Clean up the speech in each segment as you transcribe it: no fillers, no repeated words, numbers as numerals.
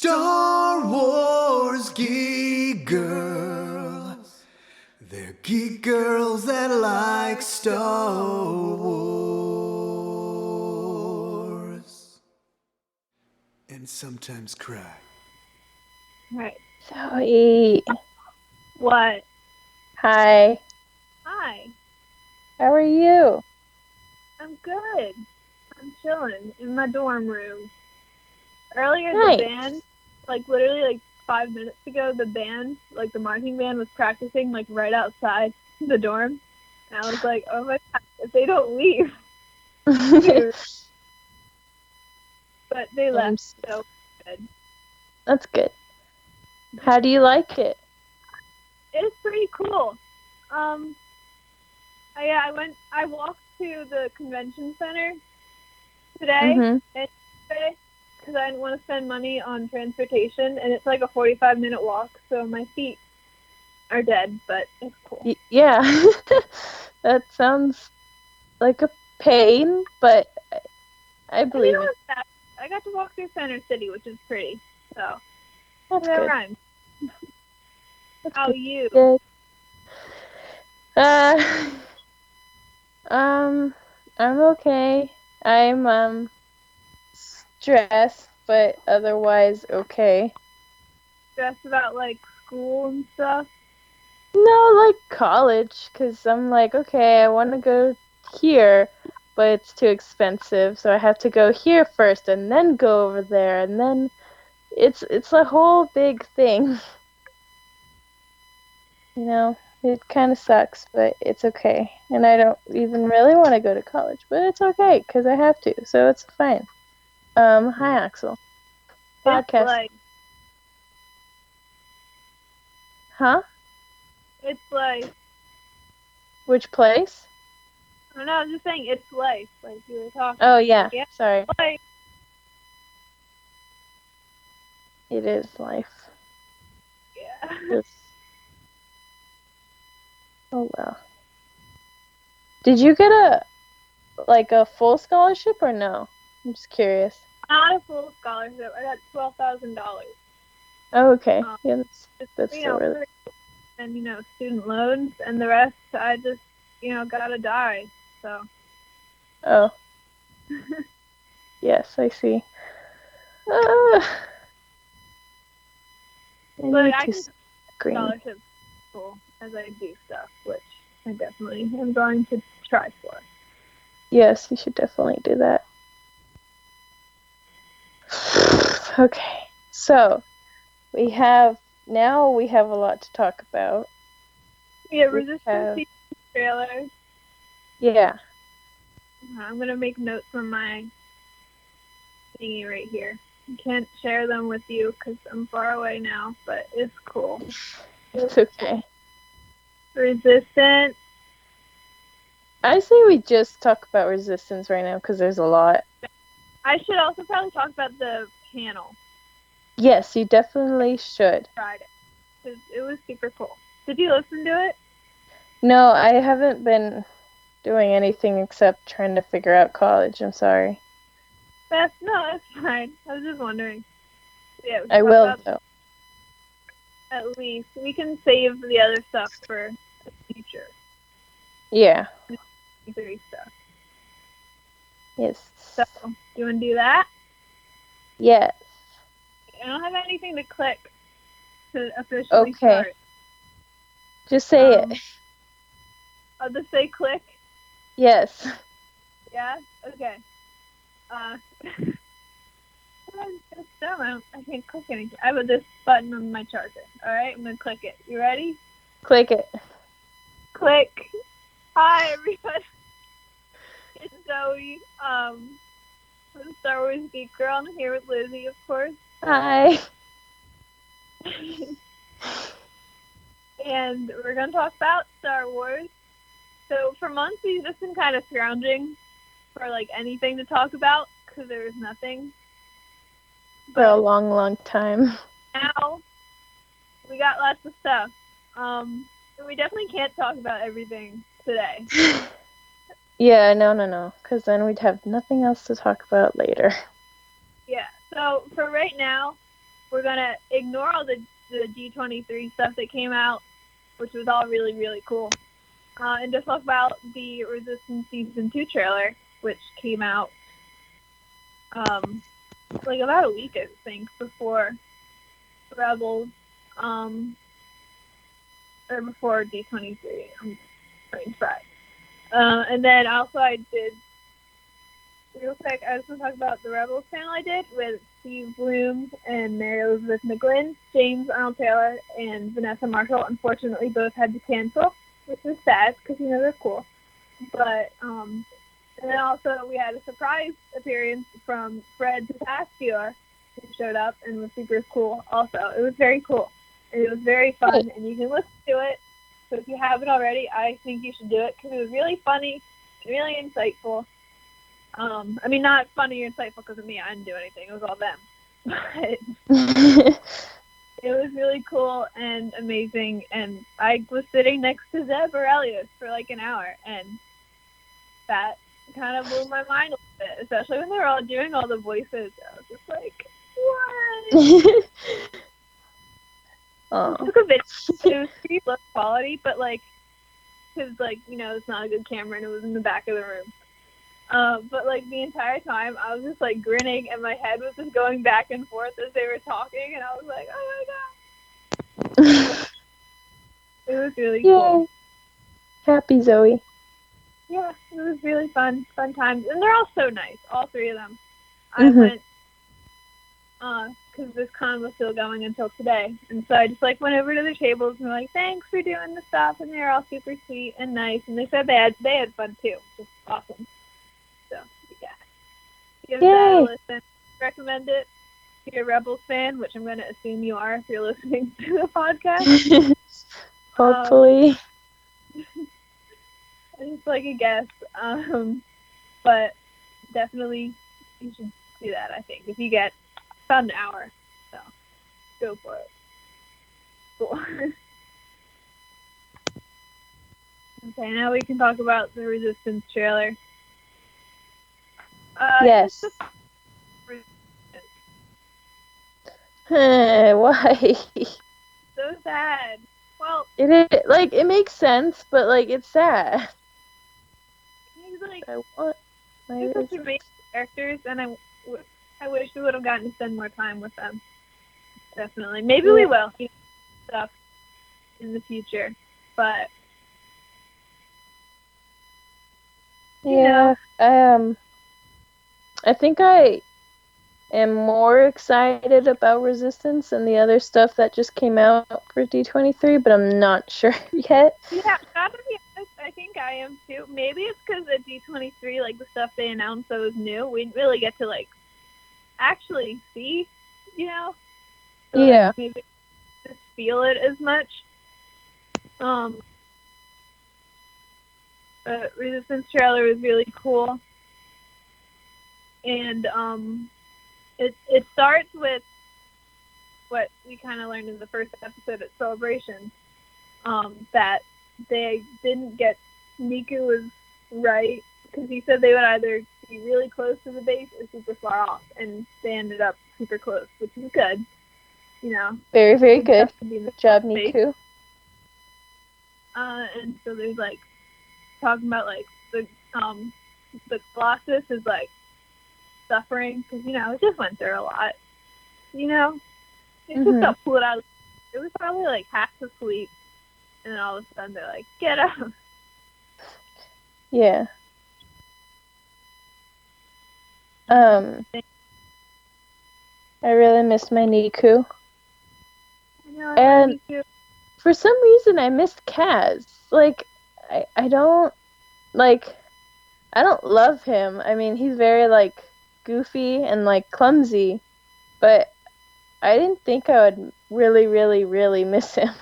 Star Wars geek girls. They're geek girls that like Star Wars. And sometimes cry. Right. Zoe. What? Hi. Hi. How are you? I'm good. I'm chilling in my dorm room. Earlier, Nice. the band, literally 5 minutes ago, the band, the marching band, was practicing, right outside the dorm. And I was like, oh my god, if they don't leave. But they left, so good. That's good. How do you like it? It's pretty cool. I walked to the convention center today, Mm-hmm. because I didn't want to spend money on transportation, and it's like a 45-minute walk, so my feet are dead, but it's cool. Yeah. That sounds like a pain, but I believe it. I got to walk through Center City, which is pretty, so That's that good. rhymes. That's How good. you? Good. I'm okay. I'm stressed, but otherwise okay. Stressed about school and stuff? No, like college, because I'm like, okay, I want to go here, but it's too expensive, so I have to go here first and then go over there, and then it's a whole big thing. It kind of sucks, but it's okay. And I don't even really want to go to college, but it's okay because I have to, so it's fine. Hi Axel. Podcast. Huh? It's life. Which place? I don't know, I was just saying it's life, like you were talking. Oh yeah, Yeah. sorry. Life. It is life. Yeah. Oh well. Did you get a full scholarship or no? I'm just curious. Not a full scholarship. I got $12,000. Oh, okay. Yeah, that's still really. And student loans, and the rest I just gotta die. So. Oh. Yes, I see. I But need I to can scream. scholarships as I do stuff, which I definitely am going to try for. Yes, you should definitely do that. Okay, so we have a lot to talk about. Yeah, Resistance trailers. Yeah. I'm gonna make notes on my thingy right here. I can't share them with you because I'm far away now, but it's cool. It's okay. Resistance. I say we just talk about Resistance right now because there's a lot. I should also probably talk about the panel. Yes, you definitely should. Friday, because it was super cool. Did you listen to it? No, I haven't been doing anything except trying to figure out college. I'm sorry. That's fine. I was just wondering. Yeah, I will though. At least we can save the other stuff for the future. Yeah. 3 stuff. Yes. So, do you want to do that? Yes. I don't have anything to click to officially start. Just say it. I'll just say click. Yes. Yeah. Okay. It's dumb. I can't click anything. I have this button on my charger. All right, I'm gonna click it. You ready? Click it. Click. Hi, everybody. It's Zoe. I'm a Star Wars geek girl. I'm here with Lizzy, of course. Hi. And we're gonna talk about Star Wars. So for months we've just been kind of scrounging for anything to talk about because there was nothing. For a long, long time. Now we got lots of stuff. And we definitely can't talk about everything today. Yeah, no, because then we'd have nothing else to talk about later. Yeah, so for right now, we're gonna ignore all the D23 stuff that came out, which was all really, really cool, and just talk about the Resistance Season 2 trailer, which came out like about a week, I think, before Rebels, or before D23. I'm trying to try. And then also I did, real quick, I was going to talk about the Rebels panel I did with Steve Bloom and Mary Elizabeth McGlynn. James Arnold Taylor and Vanessa Marshall, unfortunately, both had to cancel, which was sad because, you know, they're cool. But, and then also we had a surprise appearance from Fred Tatasciore, who showed up and was super cool also. It was very cool. And it was very fun, and you can listen to it. So if you haven't already, I think you should do it because it was really funny, really insightful. I mean, not funny or insightful because of me. I didn't do anything. It was all them. But it was really cool and amazing. And I was sitting next to Zeb Aurelius for like an hour, and that kind of blew my mind a little bit, especially when they were all doing all the voices. I was just like, what? Oh. It took a bit. It was pretty low quality, but like, because like, you know, it's not a good camera and it was in the back of the room. But like the entire time I was just like grinning and my head was just going back and forth as they were talking, and I was like, oh my god. It was really cool. Happy Zoe. Yeah, it was really fun times. And they're all so nice, all three of them. I went, because this con was still going until today. And so I just like went over to their tables and were like, thanks for doing the stuff. And they were all super sweet and nice. And they said they had fun too, which is awesome. So, yeah. Give that a listen. Recommend it. If you're a Rebels fan, which I'm going to assume you are if you're listening to the podcast. Hopefully. It's like a guess. But definitely you should do that, I think. If you get about an hour. So go for it. Cool. Okay, now we can talk about the Resistance trailer. Yes. Why? So sad. Well, it makes sense, but like it's sad. he's like, I want my such amazing characters, and I wish we would have gotten to spend more time with them. Definitely. Maybe we will. You know, stuff in the future, but I think I am more excited about Resistance and the other stuff that just came out for D23, but I'm not sure yet. Yeah, gotta be honest, I think I am too. Maybe it's because at D23, like the stuff they announced that was new, we didn't really get to like actually see, you know? So, yeah. Like, maybe just feel it as much. The Resistance trailer was really cool. And it starts with what we kind of learned in the first episode at Celebration, that they didn't get Niku was right, because he said they would either be really close to the base or super far off, and they ended up super close, which is good. You know, very, very good. Good job, Niku. And so there's like talking about like the Colossus is like suffering because, you know, it just went through a lot. You know, it just got pulled out. It was probably like half asleep, and then all of a sudden they're like, "Get up!" Yeah. I really missed my Niku. And for some reason I missed Kaz. Like, I don't love him. I mean, he's very like goofy and like clumsy, but I didn't think I would really, really, really miss him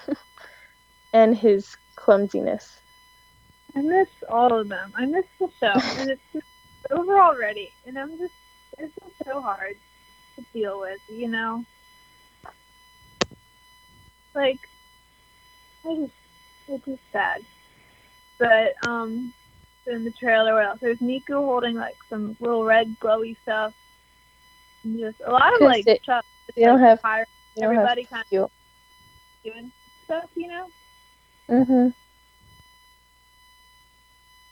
and his clumsiness. I miss all of them. I miss the show, and it's just over already, and it's just so hard to deal with, you know? Like, it's just sad. But, in the trailer, what else? There's Niku holding, like, some little red glowy stuff. And just a lot of, like, they don't have You don't have everybody kind of fuel. doing stuff, Mhm.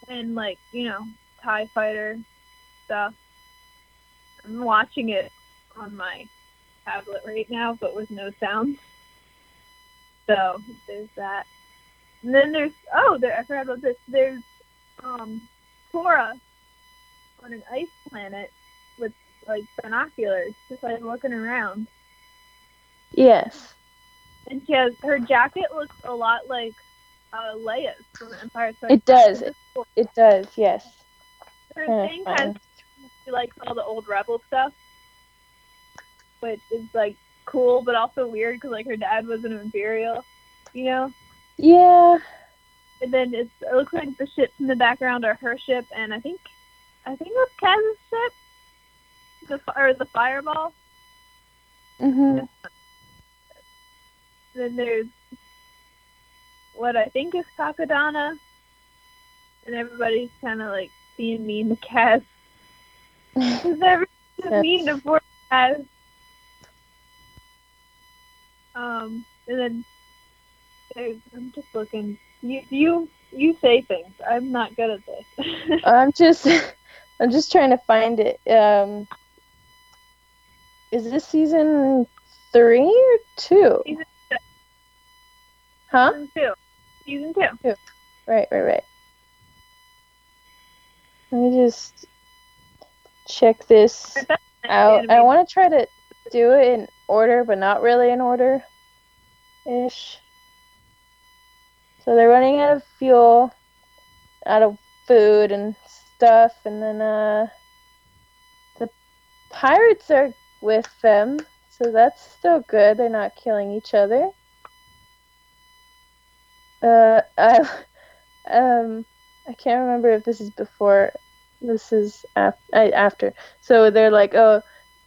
and like TIE fighter stuff. I'm watching it on my tablet right now, but with no sound. So there's that. And then there's I forgot about this. There's Tora on an ice planet with like binoculars, just like looking around. Yes. And her jacket looks a lot like Leia's from Empire Strikes It Back. does. It does. Yes. Her Kinda thing fun. she likes all the old Rebel stuff, which is like cool, but also weird because like her dad was an Imperial, Yeah. And then it looks like the ships in the background are her ship, and I think that's Kaz's ship, the Fireball. Mhm. Then there's what I think is Kakadana, and everybody's kind of like being mean to Kaz. Because everybody's mean to poor Kaz. And then I'm just looking. You say things. I'm not good at this. I'm just trying to find it. Is this season 3 or 2? Season Huh? 2. Season 2. 2. Right. Let me just check this out. I want to try to do it in order, but not really in order ish. So they're running out of fuel, out of food and stuff, and then the pirates are with them, so that's still good. They're not killing each other. I can't remember if this is before. This is after. So they're like, oh,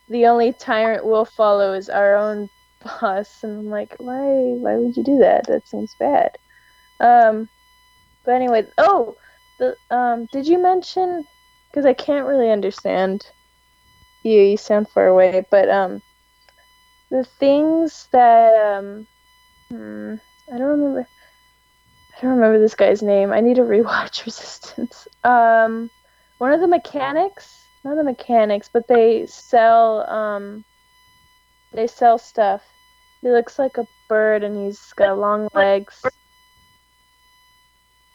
the only tyrant we'll follow is our own boss, and I'm like, why would you do that? That seems bad. But anyway, did you mention? Because I can't really understand you. You sound far away, but the things that I don't remember. I don't remember this guy's name. I need to rewatch Resistance. One of the mechanics, not the mechanics, but they sell stuff. He looks like a bird and he's got long legs.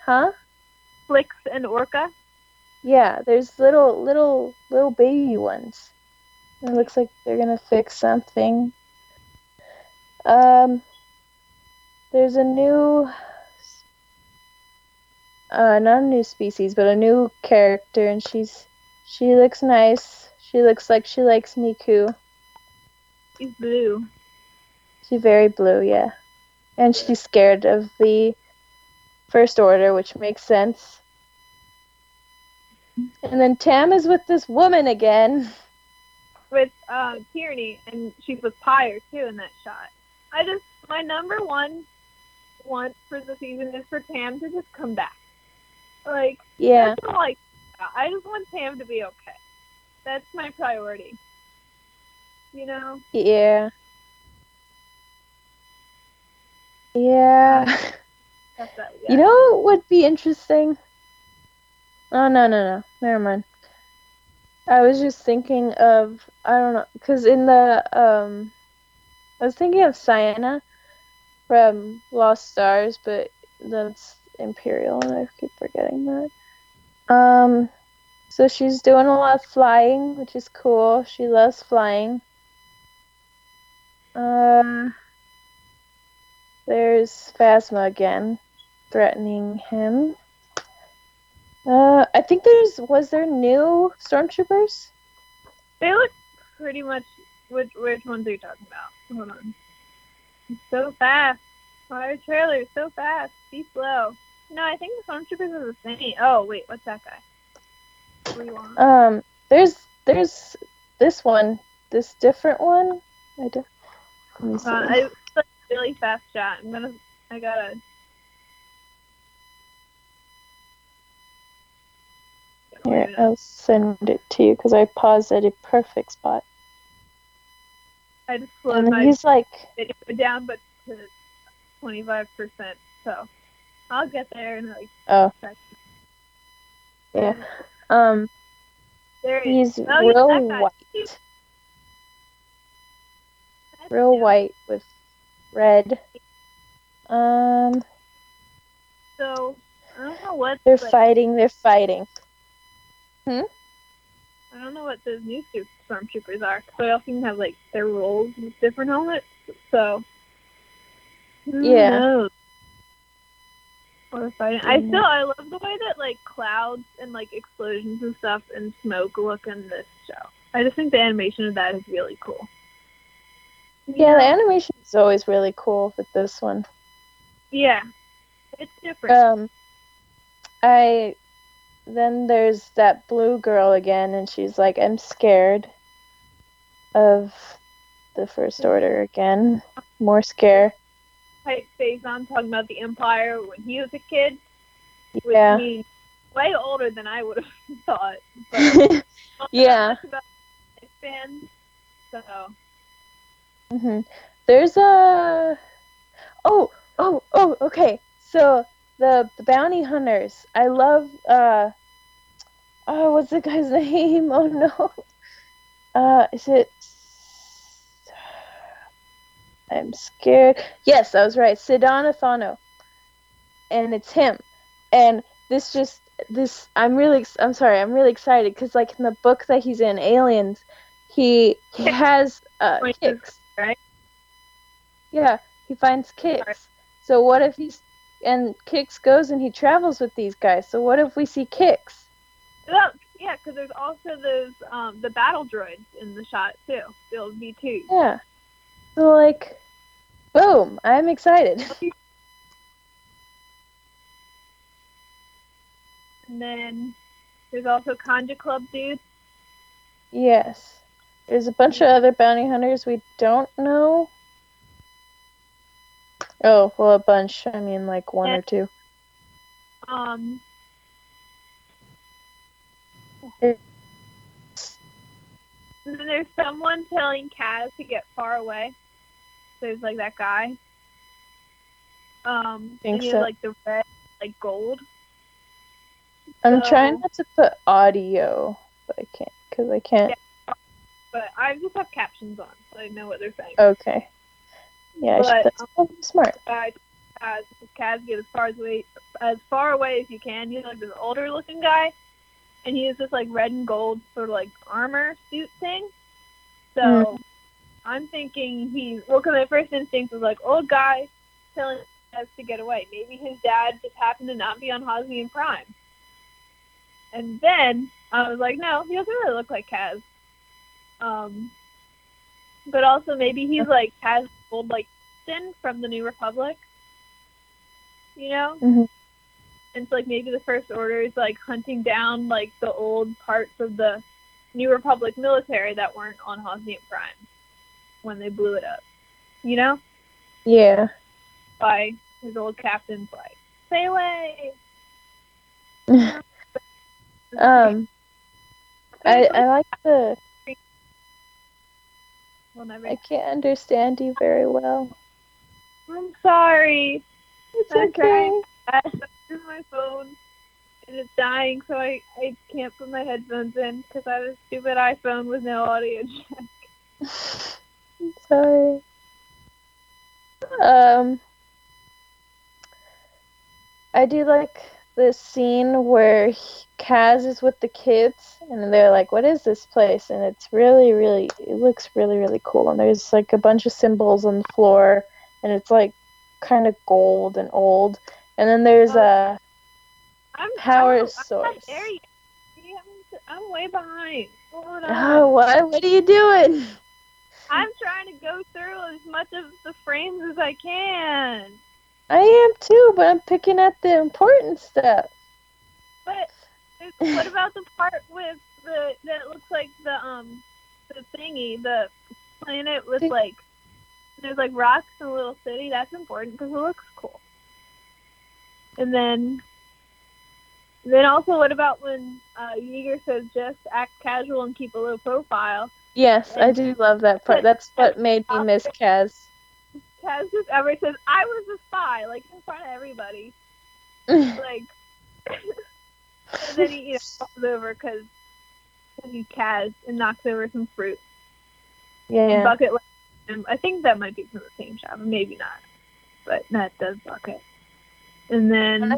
Huh? Flix and Orca. Yeah, there's little baby ones. It looks like they're gonna fix something. There's a new not a new species, but a new character, and she looks nice. She looks like she likes Niku. She's blue. She's very blue, yeah. And she's scared of the First Order, which makes sense. And then Tam is with this woman again. With Tierney, and she's with Pyre too in that shot. My number one want for the season is for Tam to just come back. Like, yeah. That's all I just want Tam to be okay. That's my priority. Yeah. You know what would be interesting? Oh, no. Never mind. I was just thinking of, I don't know, because in the, I was thinking of Sienna from Lost Stars, but that's Imperial, and I keep forgetting that. So she's doing a lot of flying, which is cool. She loves flying. There's Phasma again, threatening him. I think was there new stormtroopers? They look pretty much. Which ones are you talking about? Hold on. It's so fast. Our trailer is so fast. Be slow. No, I think the stormtroopers are the same. Oh wait, what's that guy? There's this one, this different one. Let me see. It's like a really fast shot. I gotta. Here, I'll send it to you because I paused at a perfect spot. I just slowed And my he's like, video down, but to 25%. So I'll get there in like oh, seconds. yeah. Um, There he is. he's Oh yeah, real that guy. white. That's Real him. white with red. Um, So I don't know what they're like fighting. They're fighting. Hmm? I don't know what those new stormtroopers are. So they all seem to have like their roles with different helmets. So who Yeah. knows what they're fighting? I love the way that like clouds and like explosions and stuff and smoke look in this show. I just think the animation of that is really cool. Yeah, the animation is always really cool with this one. Yeah, it's different. Then there's that blue girl again, and she's like, I'm scared of the First Order again. More scare. Type face on talking about the Empire when he was a kid, which Yeah. means way older than I would have thought. But Yeah. much about lifespan, so There's a okay. So the bounty hunters. I love what's the guy's name? Oh no. Is it I'm scared. Yes, I was right. Sidon Athano. And it's him. And I'm really excited because like in the book that he's in, Aliens, he has kicks. right? Yeah, he finds kicks. So what if and Kix goes and he travels with these guys. So what if we see Kix? Well, yeah, because there's also those the battle droids in the shot too. The old V2s. Yeah. So like, boom! I'm excited. And then there's also Conja Club dudes. Yes. There's a bunch of other bounty hunters we don't know. Oh, well, a bunch. I mean, like one or two. Um, and then there's someone telling Kaz to get far away. There's like that guy. And he has like the red, like gold. I'm trying not to put audio, but I can't because I can't. Yeah, but I just have captions on, so I know what they're saying. Okay. Yeah, that's smart. Kaz get as far away as you can. He's like this older looking guy, and he has this like red and gold sort of like armor suit thing. So I'm thinking because my first instinct was like old guy telling Kaz to get away. Maybe his dad just happened to not be on Hosnian Prime. And then I was like, no, he doesn't really look like Kaz. But also maybe he's like Kaz old like Sin from the New Republic. You know? Mm-hmm. And so like maybe the First Order is like hunting down like the old parts of the New Republic military that weren't on Hosnian Prime when they blew it up. You know? Yeah. By his old captain's like, stay away. I like the. I can't understand you very well. I'm sorry. It's okay. This is my phone, and it's dying, so I can't put my headphones in because I have a stupid iPhone with no audio jack. I'm sorry. I do like this scene where Kaz is with the kids, and they're like, "What is this place?" And it's really, really, it looks really, really cool. And there's like a bunch of symbols on the floor, and it's like kind of gold and old. And then there's a power source. I'm way behind. Hold on. Oh, what are you doing? I'm trying to go through as much of the frames as I can. I am too, but I'm picking at the important stuff. But what about the part with that looks like the thingy, the planet with like there's like rocks in a little city? That's important because it looks cool. And then also, what about when Yeager says just act casual and keep a low profile? Yes, I And do love that part. That's what made me miss Kaz. Kaz just ever says, I was a spy, like in front of everybody. Like, and then he, falls over because he's Kaz and knocks over some fruit. And Yeah. Bucket, I think that might be from the same shop, maybe not. But that does Bucket. And then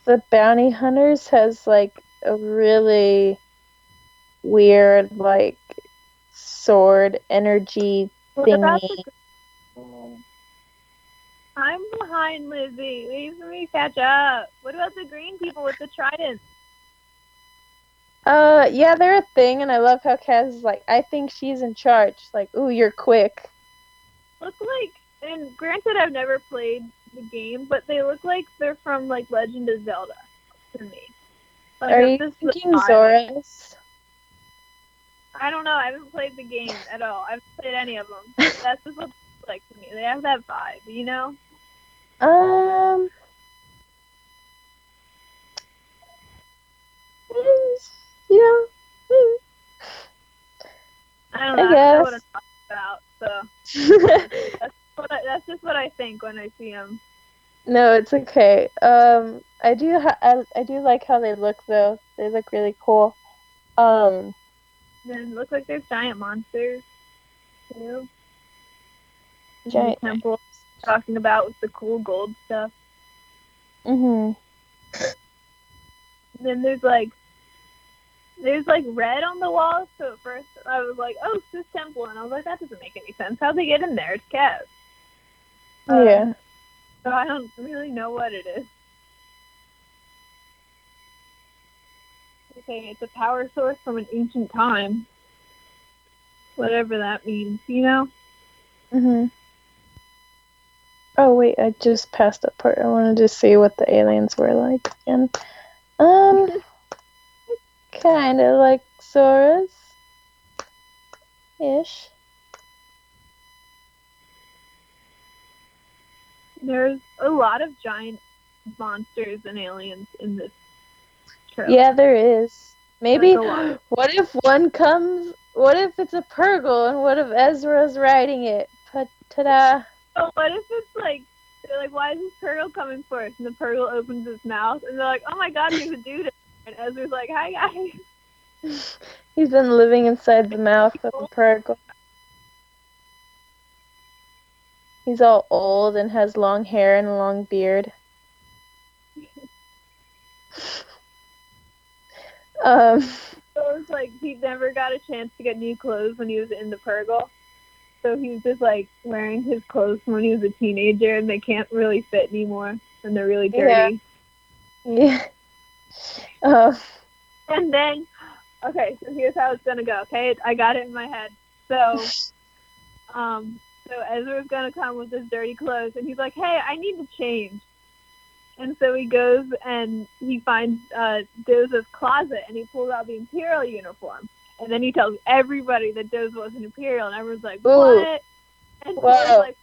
The Bounty Hunters has like a really weird like sword energy what about thingy. the I'm behind Lizzy. Wait for me to catch up. What about the green people with the tridents? Yeah, they're a thing, and I love how Kaz is like, I think she's in charge. Like, ooh, you're quick. Look like, and granted, I've never played the game, but they look like they're from like Legend of Zelda to me. Like Are that's you just the thinking vibe. Zora's? I don't know. I haven't played the game at all. I haven't played any of them. That's just what they look like to me. They have that vibe, you know? Um, yeah, I don't know. I I don't know what I'm guess. talking about. So that's just what I think when I see them. No, it's okay. I do like how they look though. They look really cool. Um, Then look like there's giant monsters too. In the giant. temple talking about with the cool gold stuff. Mhm. And then there's like red on the walls. So at first I was like, oh, it's this temple, and I was like, that doesn't make any sense. How'd they get in there? It's Kev. Yeah. So I don't really know what it is. Okay, it's a power source from an ancient time. Whatever that means, you know? Mhm. Oh wait, I just passed that part. I wanted to see what the aliens were like again. Um, kind of like Sora's ish. There's a lot of giant monsters and aliens in this trailer. Yeah, there is. Like Maybe. a lot. What if one comes? What if it's a Purgle, and what if Ezra's riding it? Ta-da! So what if it's like, they're like, why is this turtle coming first? And the turtle opens its mouth, and they're like, oh my god, there's a dude. And Ezra's like, hi guys. He's been living inside the mouth of a Purgle. He's all old and has long hair and a long beard. Um, So it's like he never got a chance to get new clothes when he was in the Purgle. So he was just like wearing his clothes from when he was a teenager, and they can't really fit anymore, and they're really dirty. yeah. Uh, And then, okay, so here's how it's gonna go. Okay, I got it in my head. So, so Ezra's gonna come with his dirty clothes, and he's like, "Hey, I need to change." And so he goes and he finds Doza's closet, and he pulls out the Imperial uniform. And then he tells everybody that Doza was an Imperial, and everyone's like, "What?" And Tora's Whoa. like,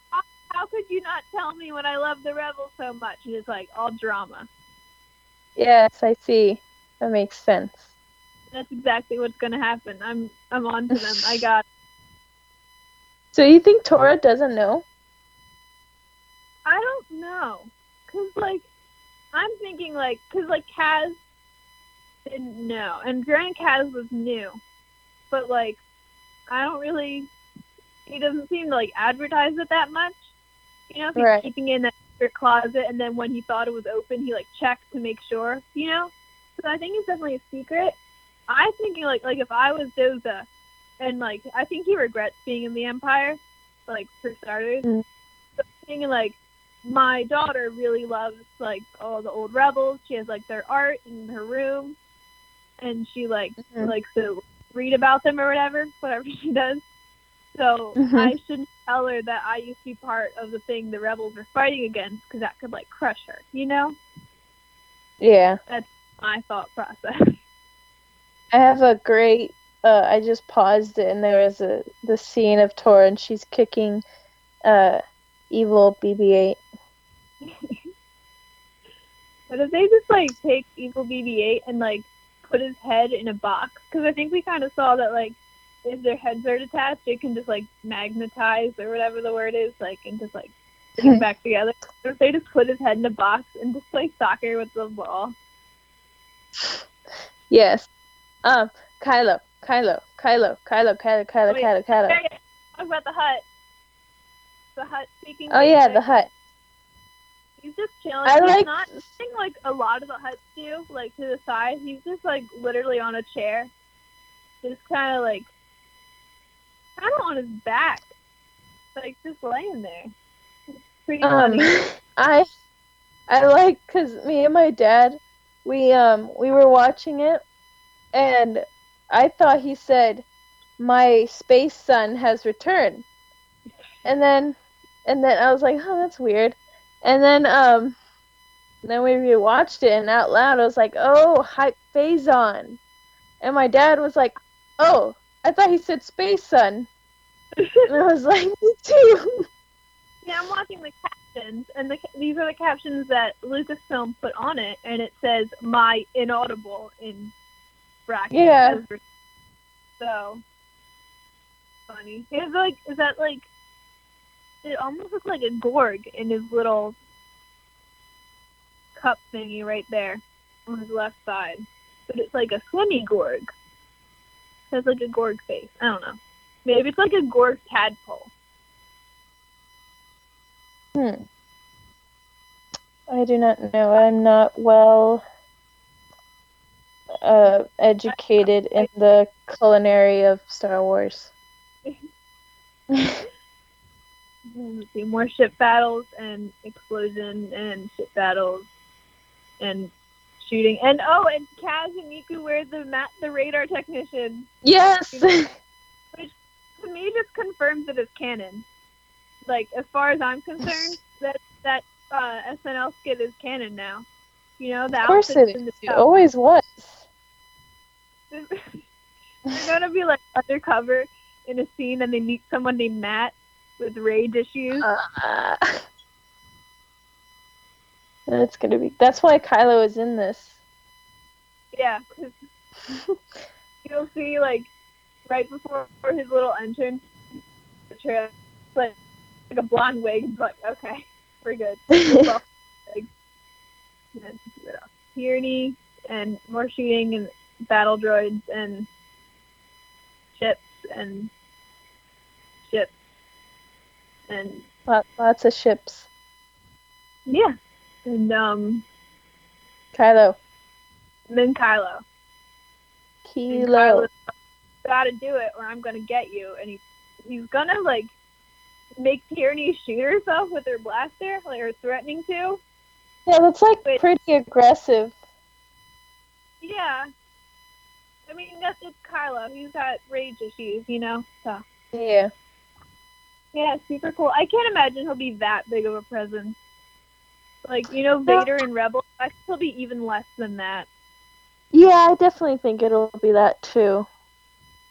how could you not tell me when I love the Rebels so much? And it's like all drama. Yes, I see. That makes sense. That's exactly what's gonna happen. I'm on to them. I got. So you think Tora doesn't know? I don't know, cause like I'm thinking cause like Kaz didn't know, and Grand Kaz was new, but like I don't really. He doesn't seem to like advertise it that much. You know, if he's Right. keeping it in that secret closet, and then when he thought it was open, he like checked to make sure. You know, so I think it's definitely a secret. I'm thinking like if I was Doza, and like I think he regrets being in the Empire, like for starters. Mm. So I'm thinking like my daughter really loves like all the old rebels. She has like their art in her room, and she likes to read about them or whatever she does. So I shouldn't tell her that I used to be part of the thing the rebels are fighting against, because that could like crush her. You know? Yeah. That's my thought process. I have a great I just paused it and there was the scene of Tora and she's kicking evil BB-8. But if they just like take evil BB-8 and like put his head in a box, because I think we kind of saw that like if their heads are detached, it can just like magnetize or whatever the word is, like, and just like put it back together. Or if they just put his head in a box and just play soccer with the ball. Yes. Kylo. Yeah, talk about the hut. The hut speaking. Oh yeah, the hut. He's just chilling. I He's like. not sitting like a lot of the huts do, like to the side. He's just like literally on a chair, just kind of on his back, like just laying there. It's pretty funny. I like, cause me and my dad, we were watching it, and I thought he said, "My space son has returned," and then I was like, "Oh, that's weird," and then we rewatched it, and out loud I was like, "Oh, hype Phazon," and my dad was like, "Oh, I thought he said space son," and I was like, "Me too." Yeah, I'm watching the captions, and these are the captions that Lucasfilm put on it, and it says "my inaudible" in brackets. Yeah. So funny. It's like, is that like? It almost looks like a Gorg in his little cup thingy right there on his left side, but it's like a swimmy Gorg. It has like a Gorg face. I don't know. Maybe it's like a Gorg tadpole. I do not know. I'm not well educated in the culinary of Star Wars. Let's see, more ship battles and explosion and ship battles and shooting. And and Kaz and Miku wear the radar technician. Yes. Which to me just confirms that it's canon. Like, as far as I'm concerned, that SNL skit is canon now. You know, the Of course it outfits is. in the It always was. They're gonna be like undercover in a scene, and they meet someone named Matt with rage issues. That's gonna be. That's why Kylo is in this. Yeah, because you'll see like right before his little entrance, the trail, like a blonde wig. It's like, okay, we're good. Tyranny and more shooting and battle droids and ships and Lots of ships. Yeah, and Kylo. and then Kylo. And Kylo. Kylo's gotta do it, or I'm gonna get you. And he's gonna like make Tyranny shoot herself with her blaster, like, or threatening to. Yeah, that's like pretty aggressive. Yeah. I mean, it's Kylo. He's got rage issues, you know? So. Yeah. Yeah, super cool. I can't imagine he'll be that big of a presence. Like, you know, Vader and Rebels, I think he'll be even less than that. Yeah, I definitely think it'll be that too.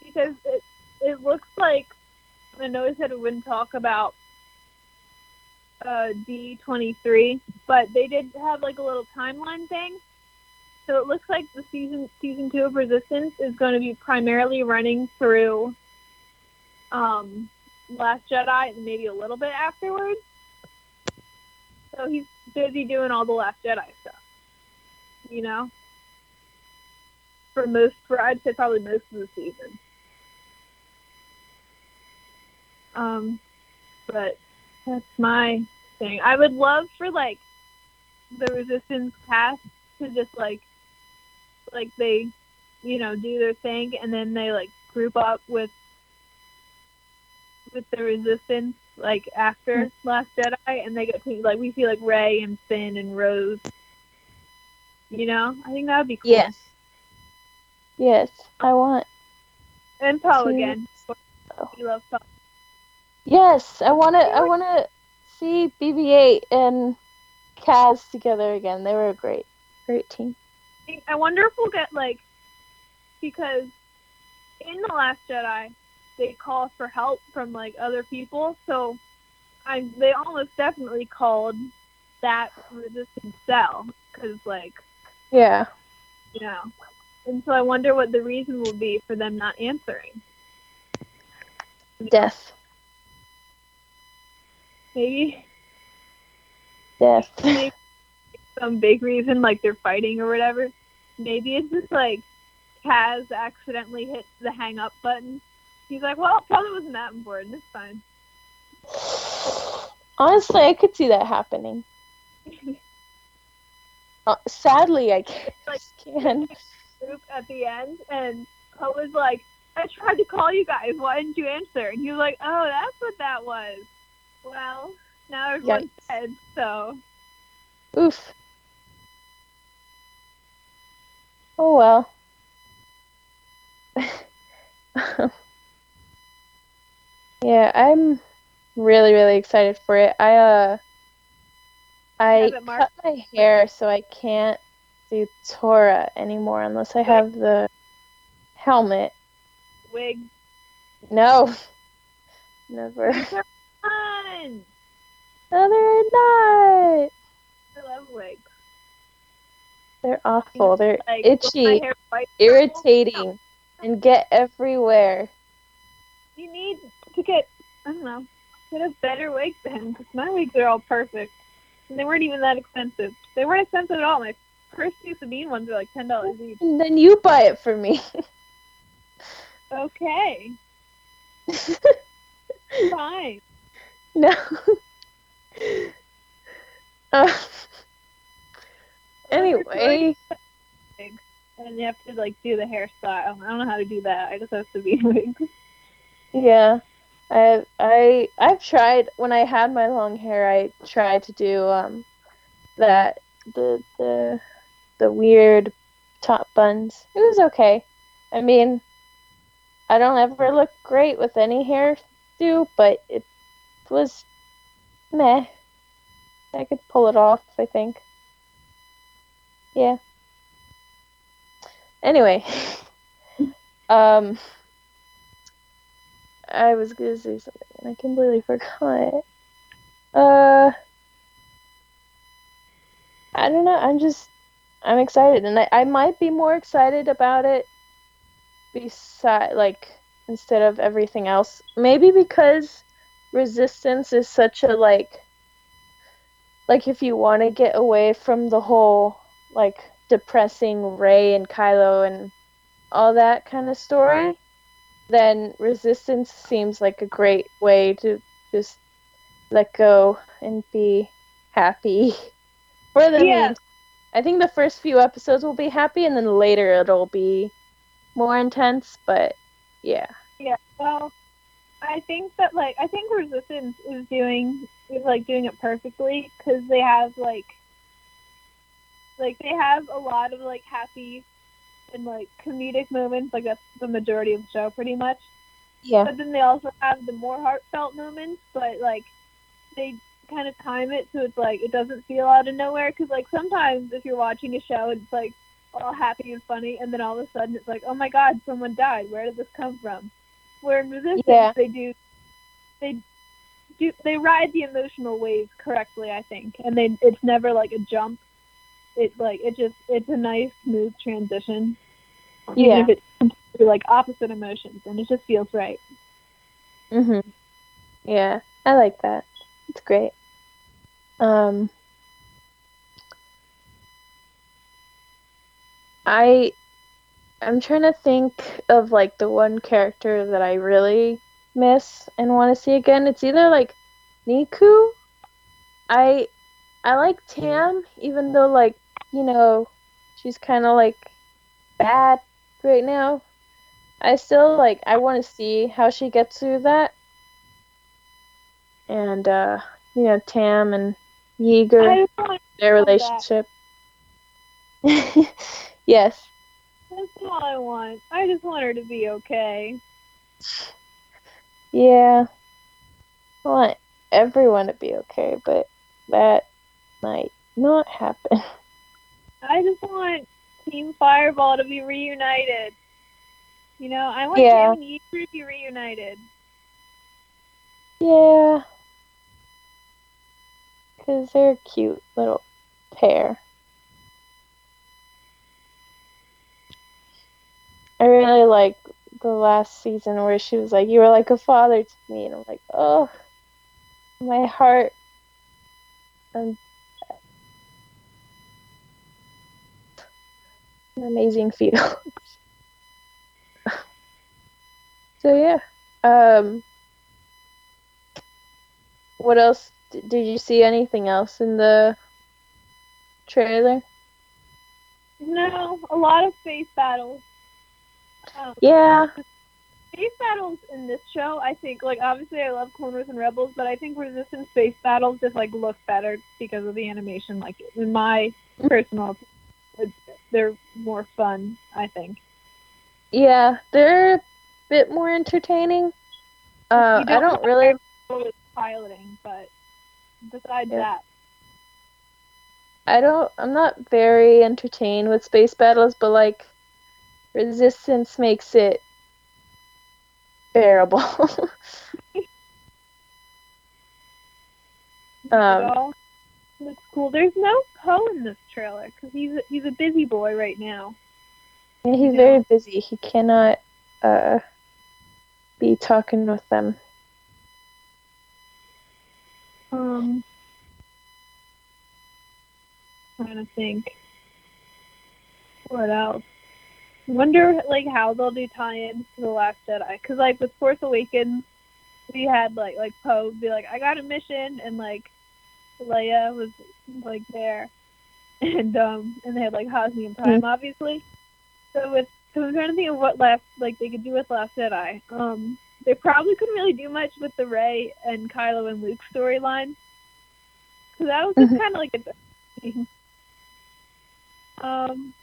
Because it looks like, I know I said we wouldn't talk about D23, but they did have like a little timeline thing. So it looks like the season 2 of Resistance is going to be primarily running through Last Jedi and maybe a little bit afterwards. So he's busy doing all the Last Jedi stuff, you know? I'd say probably most of the season. But that's my thing. I would love for like the Resistance cast to just like they, you know, do their thing, and then they like group up with the Resistance like after Last Jedi, and they get to like we see like Rey and Finn and Rose. You know, I think that would be cool. Yes, I want. And Poe again. You love Poe. Yes, I wanna see BB-8 and Kaz together again. They were a great team. I wonder if we'll get like, because in The Last Jedi they call for help from like other people, so they almost definitely called that Resistance cell, because like, yeah, you know, and so I wonder what the reason will be for them not answering. Death. Maybe Death. maybe some big reason, like they're fighting or whatever. Maybe it's just like Kaz accidentally hits the hang up button. He's like, well, it probably wasn't that important. It's fine. Honestly, I could see that happening. Sadly, I can. Group at the end, and Poe was like, I tried to call you guys. Why didn't you answer? And he was like, oh, that's what that was. Well, now everyone's dead, so. Oof. Oh well. Yeah, I'm really, really excited for it. I cut my hair, so I can't do Tora anymore unless I have the helmet. Wig. No. Never. Wigs are fun. No, they're not. I love wigs. They're awful. They're like, itchy, irritating, and get everywhere. You need to get, I don't know, get a better wig then, because my wigs are all perfect. And they weren't even that expensive. They weren't expensive at all. My first two Sabine ones were like $10 each. And then you buy it for me. Okay. Fine. No. Anyway. And you have to like do the hairstyle. I don't know how to do that. I just have Sabine wigs. Yeah. I've tried when I had my long hair. I tried to do that the weird top buns. It was okay. I mean, I don't ever look great with any hairdo, but it was meh. I could pull it off, I think. Yeah. Anyway, I was gonna say something and I completely forgot. I don't know. I'm excited, and I might be more excited about it instead of everything else. Maybe because Resistance is such a like if you want to get away from the whole like depressing Rey and Kylo and all that kind of story, then Resistance seems like a great way to just let go and be happy for the meantime. I think the first few episodes will be happy, and then later it'll be more intense. But yeah. Yeah. Well, I think Resistance is doing it perfectly because they have they have a lot of like happy and like comedic moments. Like that's the majority of the show, pretty much. Yeah. But then they also have the more heartfelt moments, but like they kind of time it so it's like it doesn't feel out of nowhere. Because like sometimes if you're watching a show, it's like all happy and funny, and then all of a sudden it's like, oh my god, someone died. Where did this come from? Where in Resistance they ride the emotional waves correctly, I think, and it's never like a jump. It's a nice smooth transition. Even if it's completely like opposite emotions, and it just feels right. Mhm. Yeah, I like that. It's great. I'm trying to think of like the one character that I really miss and want to see again. It's either like Niku. I like Tam, even though like, she's kind of like bad right now. I still I want to see how she gets through that. And Tam and Yeager, their relationship. Yes. That's all I want. I just want her to be okay. Yeah. I want everyone to be okay, but that might not happen. I just want Team Fireball to be reunited. I want Tam and Yeager to be reunited. Yeah. Because they're a cute little pair. I really like the last season where she was like, "You were like a father to me," and I'm like, "Oh, my heart." And an amazing feel. So yeah. What else? Did you see anything else in the trailer? No, a lot of space battles. Yeah. Space battles in this show, I think, like, obviously I love Clone Wars and Rebels, but I think Resistance space battles just, like, look better because of the animation. Like, in my personal opinion, they're more fun, I think. Yeah, they're a bit more entertaining. You I don't don't really. know with piloting, but besides Yeah, that, I'm not very entertained with space battles, but like Resistance makes it bearable. it um, all looks cool. There's no Poe in this trailer because he's a busy boy right now. and he's You very know? busy. He cannot be talking with them. Trying to think what else. Wonder like how they'll do tie-ins to the Last Jedi, because like with Force Awakens, we had like Poe be like, I got a mission, and like Leia was like there, and they had like Hosni and Prime, obviously. So I'm trying to think of what left like they could do with Last Jedi. They probably couldn't really do much with the Rey and Kylo and Luke storyline, because that was just kind of like a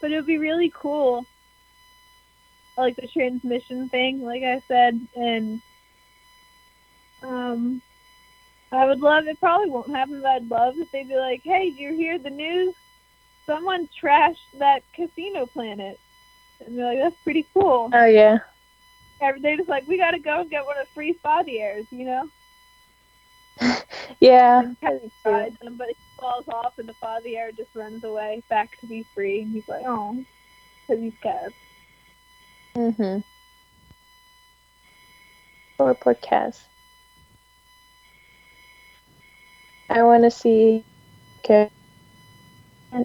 but it would be really cool, like the transmission thing, like I said, and I would love, it probably won't happen, but I'd love if they'd be like, hey, do you hear the news? Someone trashed that casino planet. And they're like, that's pretty cool. Oh yeah. They're just like, we gotta go and get one of the free Spadiers, you know? Yeah. And I think too. rides him, but he falls off and the Spadier just runs away back to be free. And he's like, oh, because he's Kaz. Mhm. Poor Kaz. I want to see Kaz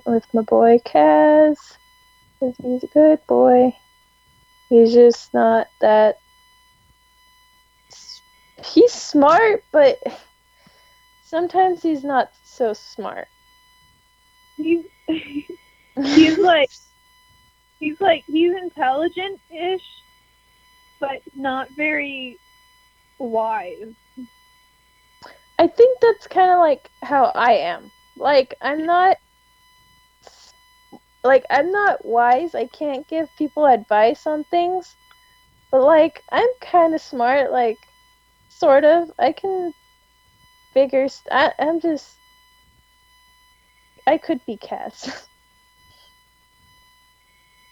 with my boy Kaz, because he's a good boy. He's just not that. He's smart, but sometimes he's not so smart. He's he's like he's intelligent-ish, but not very wise. I think that's kind of like how I am. I'm not wise. I can't give people advice on things, but like I'm kind of smart, like sort of. I can figure I'm just I could be Cass.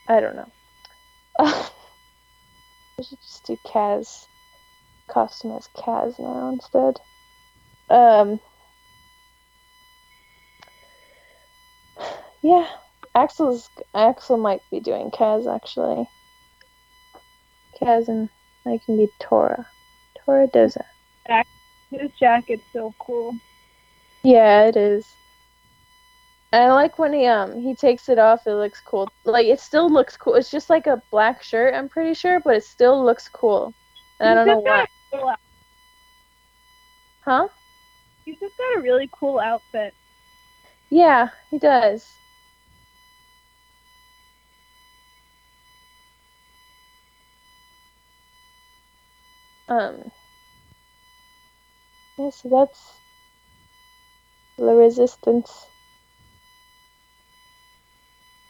I don't know. I should just do Kaz costume as Kaz now instead. Um yeah, Axel might be doing Kaz actually. Kaz, and I can be Tora. Tora Doza. His jacket's so cool. Yeah, it is. And I like when he takes it off, it looks cool. Like it still looks cool. It's just like a black shirt, I'm pretty sure, but it still looks cool. And I don't know why. Huh? He's just got a really cool outfit. Yeah, he does. Um yeah, so that's the Resistance.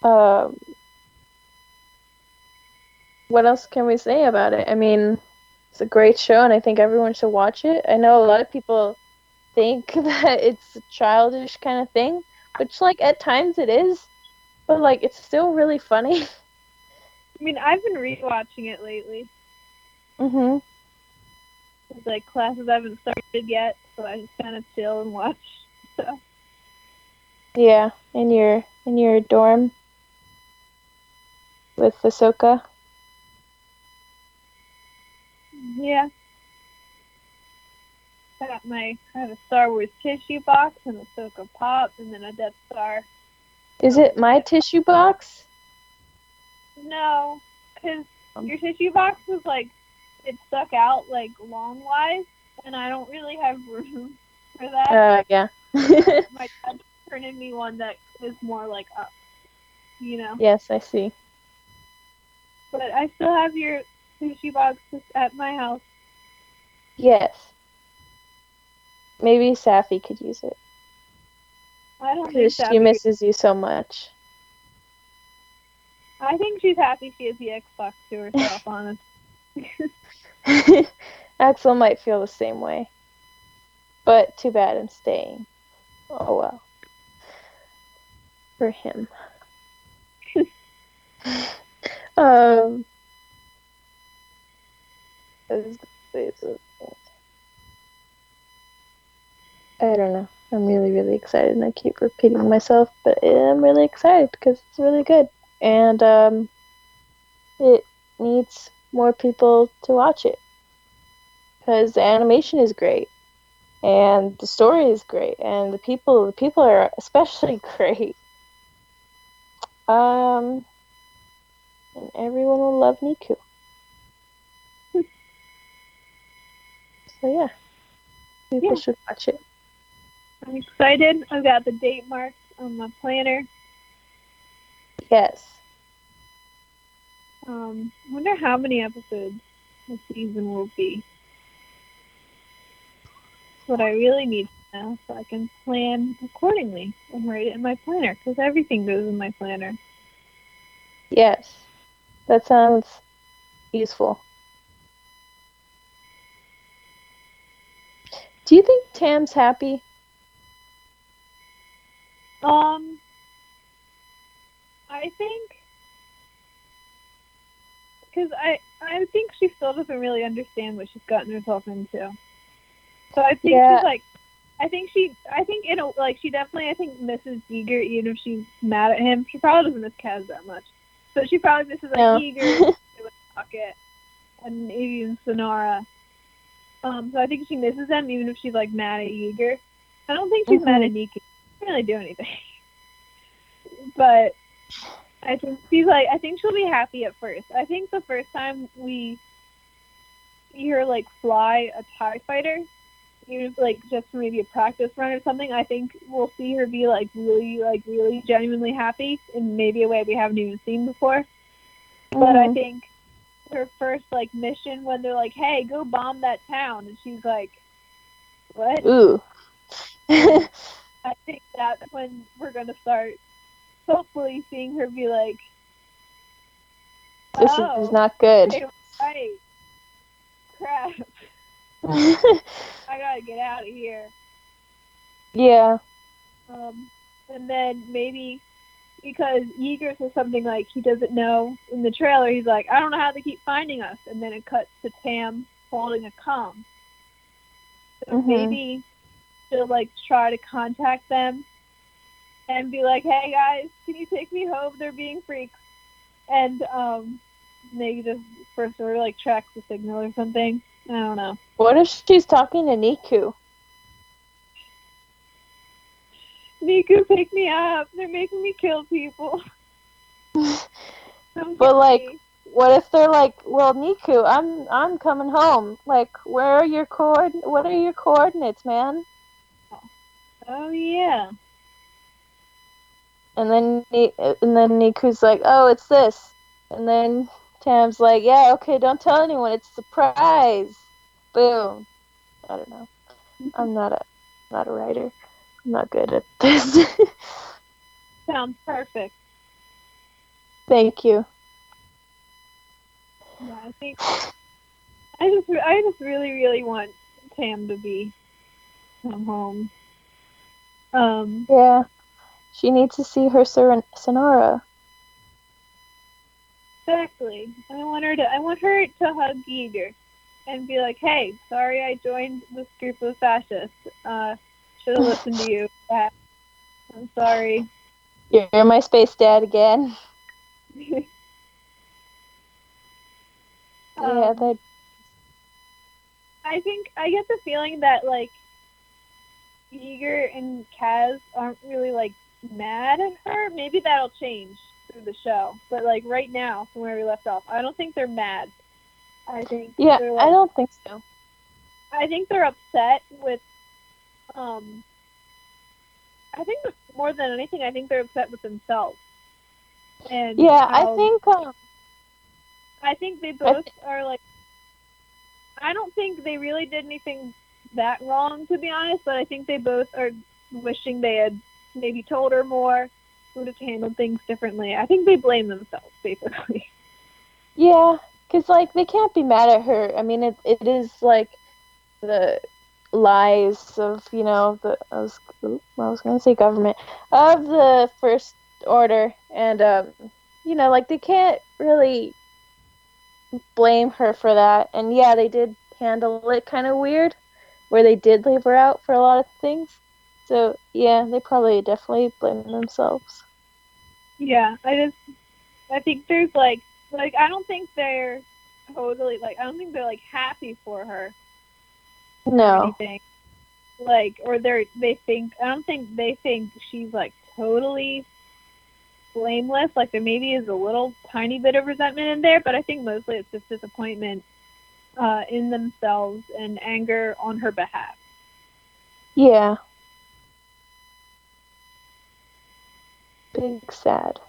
Um what else can we say about it? I mean, it's a great show and I think everyone should watch it. I know a lot of people think that it's a childish kind of thing, which like at times it is, but like it's still really funny. I mean, I've been rewatching it lately. Mhm. It's like classes haven't started yet, so I just kind of chill and watch stuff. Yeah, in your dorm with Ahsoka. Yeah. I have a Star Wars tissue box and a Ahsoka Pop and then a Death Star. Is it my tissue box? No, because your tissue box was like, it stuck out like long-wise, and I don't really have room for that. Yeah. My dad turned me one that is more like up, you know. Yes, I see. But I still have your tissue box at my house. Yes. Maybe Safi could use it. I don't think Because she Sappy. misses you so much. I think she's happy she has the Xbox to herself, honestly. Axel might feel the same way. But too bad I'm staying. Oh well. For him. um I don't know. I'm really, really excited, and I keep repeating myself, but I'm really excited because it's really good, and it needs more people to watch it because the animation is great, and the story is great, and the people are especially great. And everyone will love Niku. So yeah, people Yeah, should watch it. I'm excited. I've got the date marked on my planner. Yes. Wonder how many episodes the season will be. That's what I really need to know so I can plan accordingly and write it in my planner because everything goes in my planner. Yes. That sounds useful. Do you think Tam's happy? Um, I think because I think she still doesn't really understand what she's gotten herself into. So I think Yeah. she's like, I think like she definitely I think misses Eager even if she's mad at him. She probably doesn't miss Kaz that much, but she probably misses like No. Eager, Pocket, and even Sonara. So I think she misses them even if she's like mad at Eager. I don't think she's mad at Niku. She doesn't really do anything, but I think I think she'll be happy at first. I think the first time we see her like fly a TIE fighter, even if like just maybe a practice run or something, I think we'll see her be like really genuinely happy in maybe a way we haven't even seen before. But I think her first like mission when they're like, "Hey, go bomb that town," and she's like, "What?" Ooh. I think that's when we're gonna start hopefully seeing her be like, This is "Oh, not good. they were right. Crap. I gotta get out of here." Yeah. And then maybe because Yeager says something like he doesn't know in the trailer, he's like, "I don't know how they keep finding us," and then it cuts to Tam holding a comm. So maybe she'll like try to contact them and be like, "Hey guys, can you take me home? They're being freaks." And maybe just first sort of like tracks the signal or something. I don't know. What if she's talking to Niku? Niku, pick me up. They're making me kill people. But like, what if they're like, well, Niku, I'm coming home. Like, where are your what are your coordinates, man? Oh yeah. And then Niku's like, oh, it's this. And then Tam's like, yeah, okay, don't tell anyone. It's a surprise. Boom. I don't know. I'm not a writer. I'm not good at this. Sounds perfect. Thank you. Yeah, I think I just really want Tam to come home. Yeah. She needs to see her Sonara. Exactly. I want her to hug Yeager and be like, "Hey, sorry I joined this group of fascists. Should have listened to you. I'm sorry." You're my space dad again. Yeah, um, that. I think I get the feeling that like Yeager and Kaz aren't really like mad at her. Maybe that'll change through the show. But like right now, from where we left off, I don't think they're mad. I think Yeah, they're I like don't think so. I think they're upset with um I think more than anything I think they're upset with themselves and Yeah, how I think they I both are like I don't think they really did anything that wrong to be honest, but I think they both are wishing they had maybe told her more, would have handled things differently. I think they blame themselves basically. yeah, because like they can't be mad at her. I mean, it is like the lies of the I was gonna say government of the first order, and like they can't really blame her for that. And yeah, they did handle it kind of weird, where they did leave her out for a lot of things. So yeah, they probably definitely blame themselves. Yeah, I think there's like I don't think they're totally like I don't think they're like happy for her or No. anything. Like or they think I don't think they think she's like totally blameless. Like there maybe is a little tiny bit of resentment in there, but I think mostly it's just disappointment in themselves and anger on her behalf. Yeah. Big sad.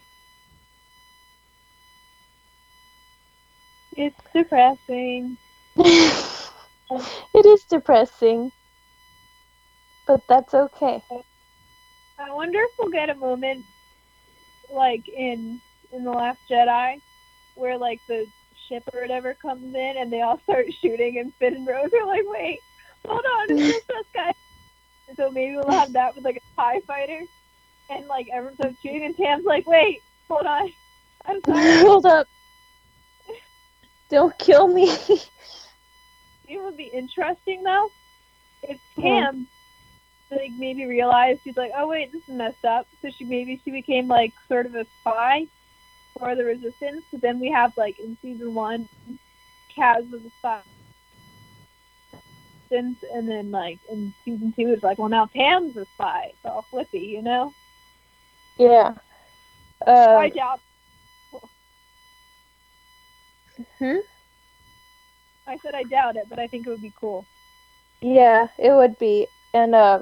It's depressing. It is depressing, but that's okay. I wonder if we'll get a moment like in the Last Jedi where like the ship or whatever comes in and they all start shooting and Finn and Rose are like, wait, hold on, it's just us guys. And so maybe we'll have that with like a TIE fighter and like everyone starts shooting and Tam's like, wait, hold on, I'm sorry. Hold up. Don't kill me. It would be interesting though if Hmm. Tam like maybe realized she's like, oh wait, this is messed up. So she became like sort of a spy for the Resistance. So then we have like in season 1, Kaz was a spy, and then like in season 2, it's like, well now Tam's a spy. It's all flippy, you know. Yeah. I Um. doubt. Hmm? I said I doubt it, but I think it would be cool. Yeah, it would be. And uh,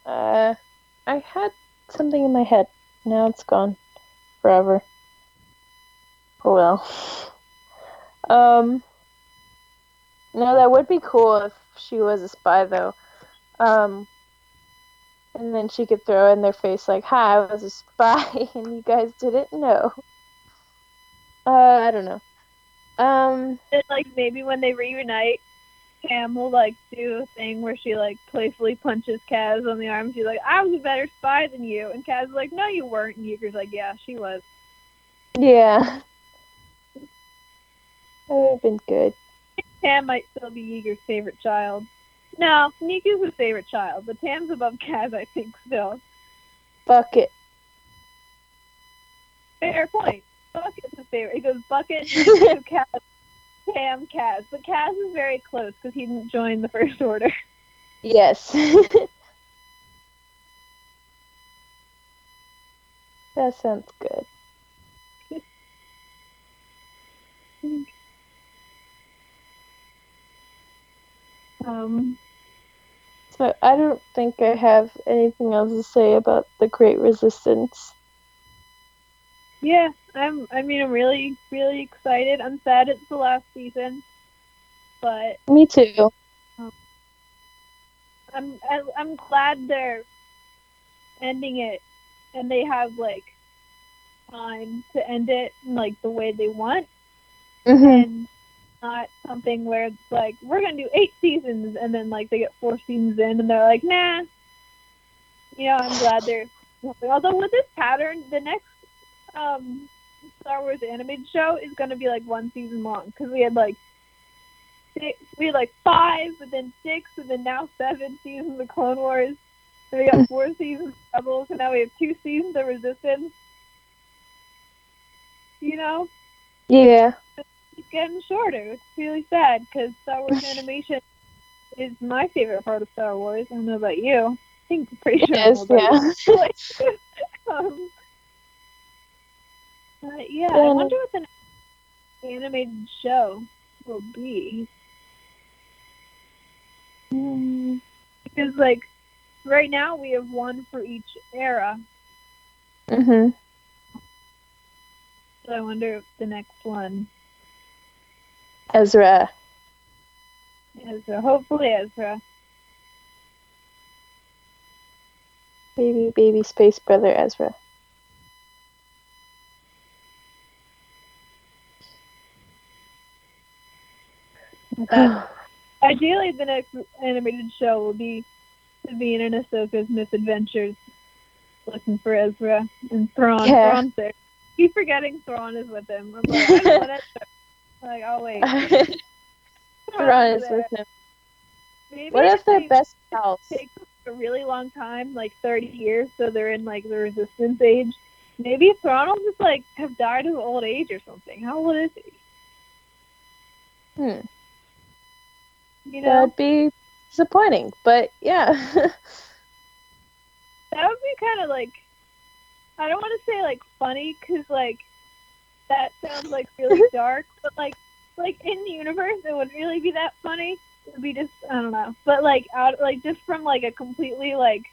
I had something in my head. Now it's gone forever. Oh well. Um. No, that would be cool if she was a spy, though. Um. And then she could throw in their face like, "Hi, I was a spy, and you guys didn't know." I don't know. Um. And like maybe when they reunite, Tam will like do a thing where she like playfully punches Kaz on the arm. She's like, I was a better spy than you, and Kaz is like, no, you weren't. And Yeager's like, yeah, she was. Yeah. That would have been good. Tam might still be Yeager's favorite child. No, Niku's his favorite child, but Tam's above Kaz, I think, still. Bucket. Fair point. Bucket's his favorite. He goes Bucket, Niku, Kaz, Tam, Kaz. But Kaz is very close because he didn't join the First Order. Yes. That sounds good. um, So I don't think I have anything else to say about the Great Resistance. yeah, I mean, I'm really, really excited. I'm sad it's the last season, but Me too. um, I'm glad they're ending it, and they have like time to end it like the way they want, Mhm. and not something where it's like we're gonna do 8 seasons and then like they get 4 seasons in and they're like, nah. You know, I'm glad they're. Although with this pattern, the next um, Star Wars animated show is gonna be like 1 season long because we had like 5, but then 6, and then now 7 seasons of Clone Wars. And we got 4 seasons of Rebels, and now we have 2 seasons of Resistance. You know, Yeah. getting shorter. It's really sad because Star Wars animation is my favorite part of Star Wars. I don't know about you. I think I'm pretty sure I know Yes, about yeah. you. um, but yeah, I Yeah, wonder what the next animated show will be. Because like right now we have one for each era. Mhm. So I wonder if the next one Ezra. Ezra. Hopefully Ezra. Baby space brother Ezra. That ideally the next animated show will be Sabine and Ahsoka's misadventures looking for Ezra and Thrawn. Yeah. Thrawn's there. Keep forgetting Thrawn is with him. I'm like, I want Ezra. I'm like, oh wait. Thrawn Thrawn's is there. with him. Maybe What if they're they best pals? take a really long time, like 30 years, so they're in like the Resistance age. Maybe Thrawn will just like have died of old age or something. How old is he? You know, That'd be disappointing, but yeah. that would be kind of like, I don't want to say like funny, cause like that sounds like really dark, but like in the universe it wouldn't really be that funny. It would be just, I don't know, but like out like just from like a completely like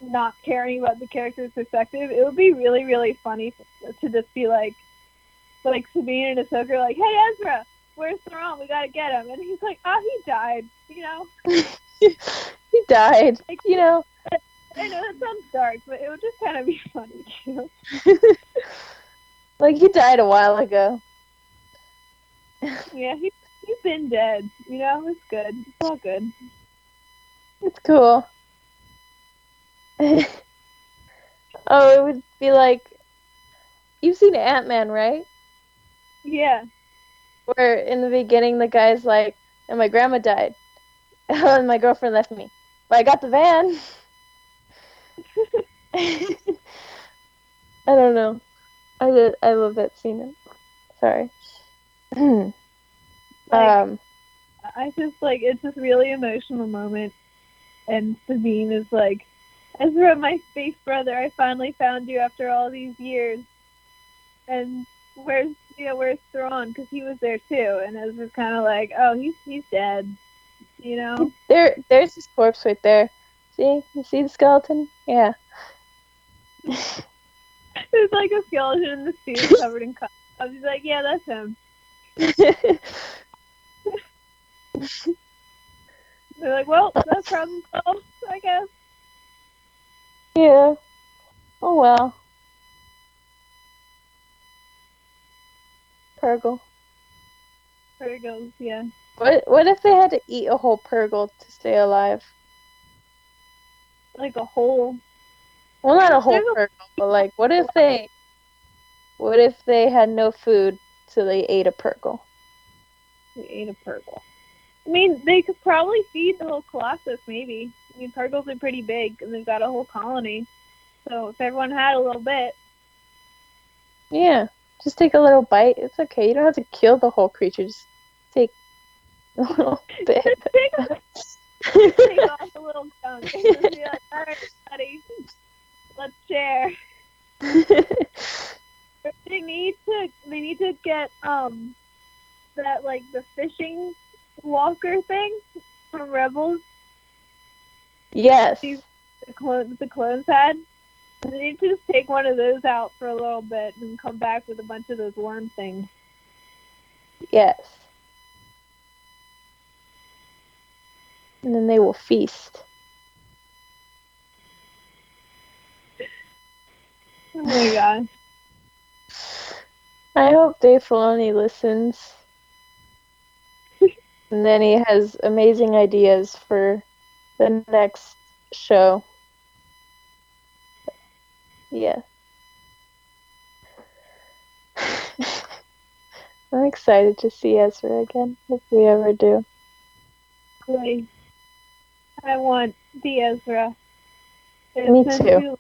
not caring about the character's perspective, it would be really really funny to just be like Sabine and Ahsoka are like, hey Ezra, where's Thrawn? We gotta get him, and he's like, oh, he died, you know. He died, Like, you know. I know that sounds dark, but it would just kind of be funny too. Like he died a while ago. Yeah, he's been dead, you know. It's good. It's all good. It's cool. Oh, it would be like, you've seen Ant-Man, right? Yeah. Where in the beginning the guy's like, and my grandma died. And my girlfriend left me. But I got the van. I don't know. I love that scene. Sorry. Like, um I just like it's this really emotional moment, and Sabine is like, Ezra, my space brother, I finally found you after all these years. And where's Thrawn? Because he was there too, and Ezra's kind of like, oh, he's dead, you know. there's his corpse right there. See? You see the skeleton? Yeah. There's like a skeleton in the suit covered in cups. He's like, yeah, that's him. They're like, well, that's problem solved, I guess. Yeah. Oh well. Purgle. There it goes, yeah. What if they had to eat a whole Purgle to stay alive? Like a whole. Well, not a whole There's Purgle, but like what if they had no food so they ate a Purgle? They ate a Purgle. I mean, they could probably feed the whole Colossus, maybe. I mean, Purgles are pretty big, and they've got a whole colony. So if everyone had a little bit, Yeah. Just take a little bite. It's okay. You don't have to kill the whole creature. Just take a little bit. take off a little chunk and just be like, all right, buddy, let's share. They need to get that like the fishing walker thing from Rebels. Yes. The clones had. They need to just take one of those out for a little bit and come back with a bunch of those worm things. Yes. And then they will feast. Oh my god. I hope Dave Filoni listens. And then he has amazing ideas for the next show. Yeah. I'm excited to see Ezra again, if we ever do. Great. I want the Ezra. Me too.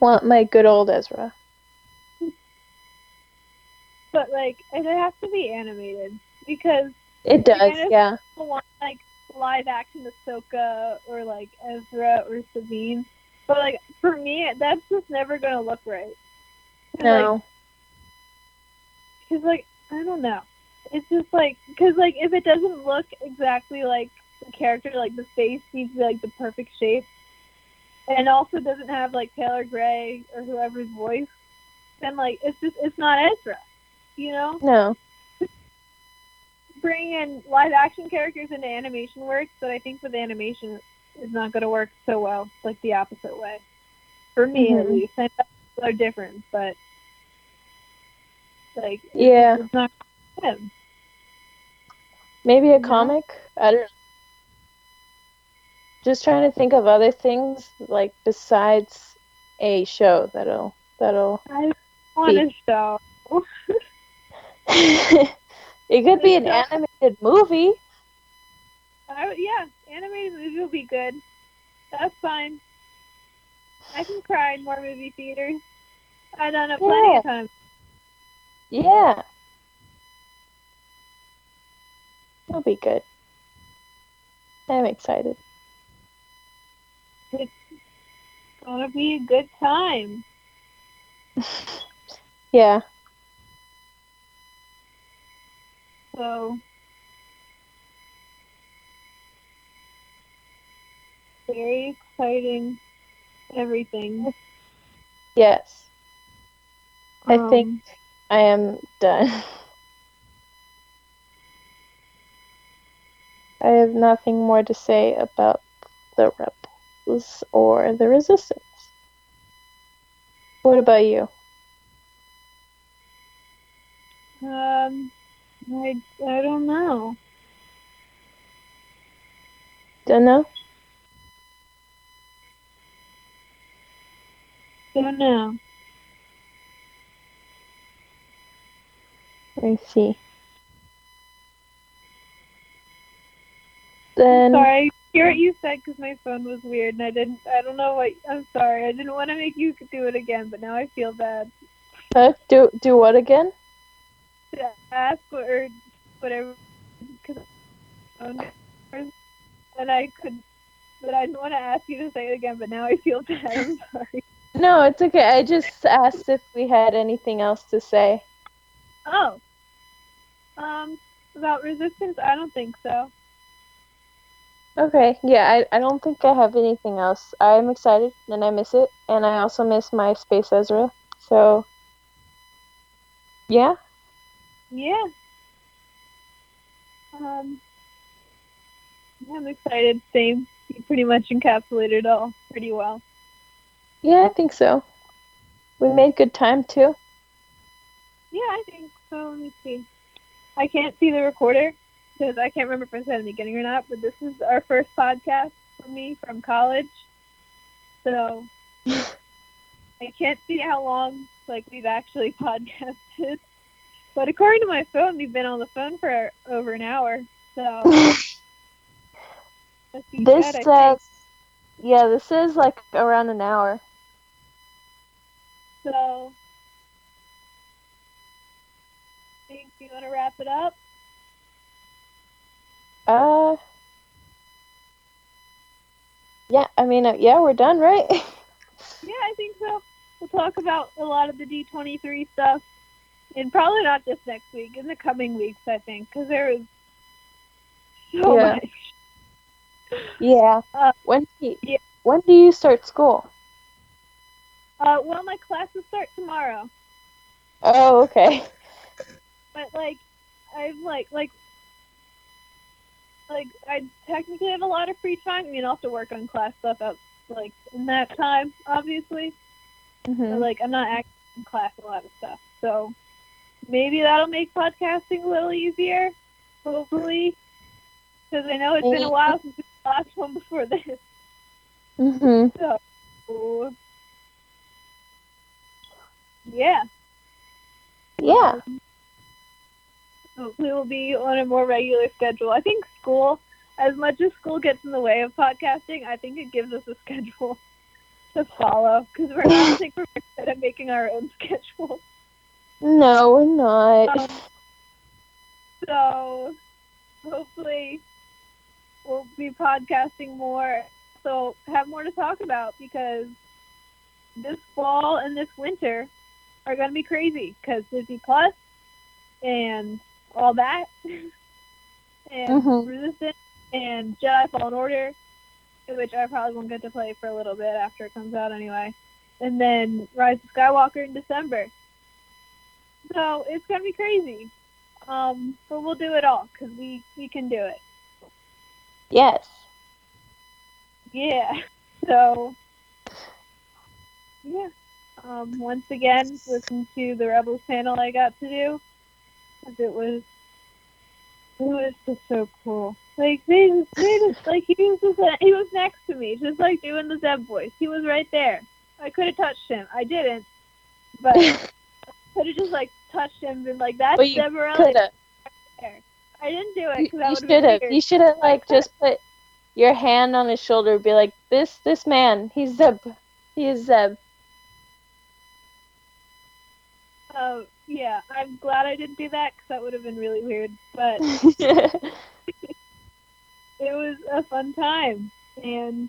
Want my good old Ezra. but like it has to be animated because It does, I know yeah. people want like live action Ahsoka or like Ezra or Sabine, but like for me, that's just never gonna look right. No. Because like I don't know, it's just like because like if it doesn't look exactly like the character, like the face needs to be like the perfect shape, and also doesn't have like Taylor Gray or whoever's voice, then like it's not Ezra, you know. No. Bring in live action characters into animation works, but I think with animation is not going to work so well, like the opposite way. For me, at least. I know people are different, but like Yeah. it's not him. Maybe a You know? comic? I don't know. Just trying to think of other things like besides a show that'll I want be. a show. It could The be an show. animated movie. Yeah, animated movie will be good. That's fine. I can cry in more movie theaters. I've done it plenty Yeah. of times. Yeah. It'll be good. I'm excited. It's gonna be a good time. Yeah. So very exciting everything. Yes. I think Um I am done. I have nothing more to say about the Rebels or the Resistance. What about you? um I don't know. Don't know? Don't know. Let me see. I'm Then, sorry. I hear what you said because my phone was weird and I don't know what. I'm sorry. I didn't want to make you do it again, but now I feel bad. do what again? To ask or whatever because phone and I could, but I didn't want to ask you to say it again, but now I feel bad. I'm sorry. No, it's okay. I just asked if we had anything else to say. Oh, um, about resistance, I don't think so. Okay, yeah, I don't think I have anything else. I'm excited and I miss it, and I also miss my Space Ezra. So, yeah, Yeah. Um, I'm excited. Same. You pretty much encapsulated it all pretty well. yeah, I think so. We made good time too. Yeah, I think so. Let me see. I can't see the recorder because I can't remember if I said in the beginning or not, but this is our first podcast for me from college. So I can't see how long like we've actually podcasted. But according to my phone, we've been on the phone for over an hour. So must be This good, I think. says, yeah, this is like around an hour. So think you want to wrap it up? Uh, yeah, I mean, yeah, we're done, right? Yeah, I think so. We'll talk about a lot of the D23 stuff, and probably not just next week, in the coming weeks, I think, because there is so Yeah, much. yeah. Uh, When do you, yeah. when do you start school? Well, my classes start tomorrow, Oh, okay. but like, I'm like I technically have a lot of free time. I mean, I'll have to work on class stuff out like in that time, obviously. But Mhm. like, I'm not active in class a lot of stuff, so maybe that'll make podcasting a little easier. Hopefully, because I know it's been a Maybe. while since the last one before this. Mhm. So yeah, Yeah. hopefully we'll be on a more regular schedule. I think school, as much as school gets in the way of podcasting, I think it gives us a schedule to follow because we're not. I don't think we're good at making our own schedule. No, we're not. So hopefully we'll be podcasting more, so have more to talk about, because this fall and this winter are going to be crazy because Disney Plus and all that, and Mhm. Resistance and Jedi Fallen Order, which I probably won't get to play for a little bit after it comes out anyway, and then Rise of Skywalker in December. So it's going to be crazy. But we'll do it all because we can do it. Yes. Yeah. So yeah. Once again, listen to the Rebels panel I got to do. It was just so cool. Like they just like he was next to me, just like doing the Zeb voice. He was right there. I could have touched him. I didn't, but could have just like touched him and been like, "That's But you Zeb Morelli could have. there." I didn't do it You, because that you would have should been have. weird. You should have I like could. just put your hand on his shoulder and be like, this man, he's Zeb. He is Zeb. Yeah, I'm glad I didn't do that because that would have been really weird. But it was a fun time, and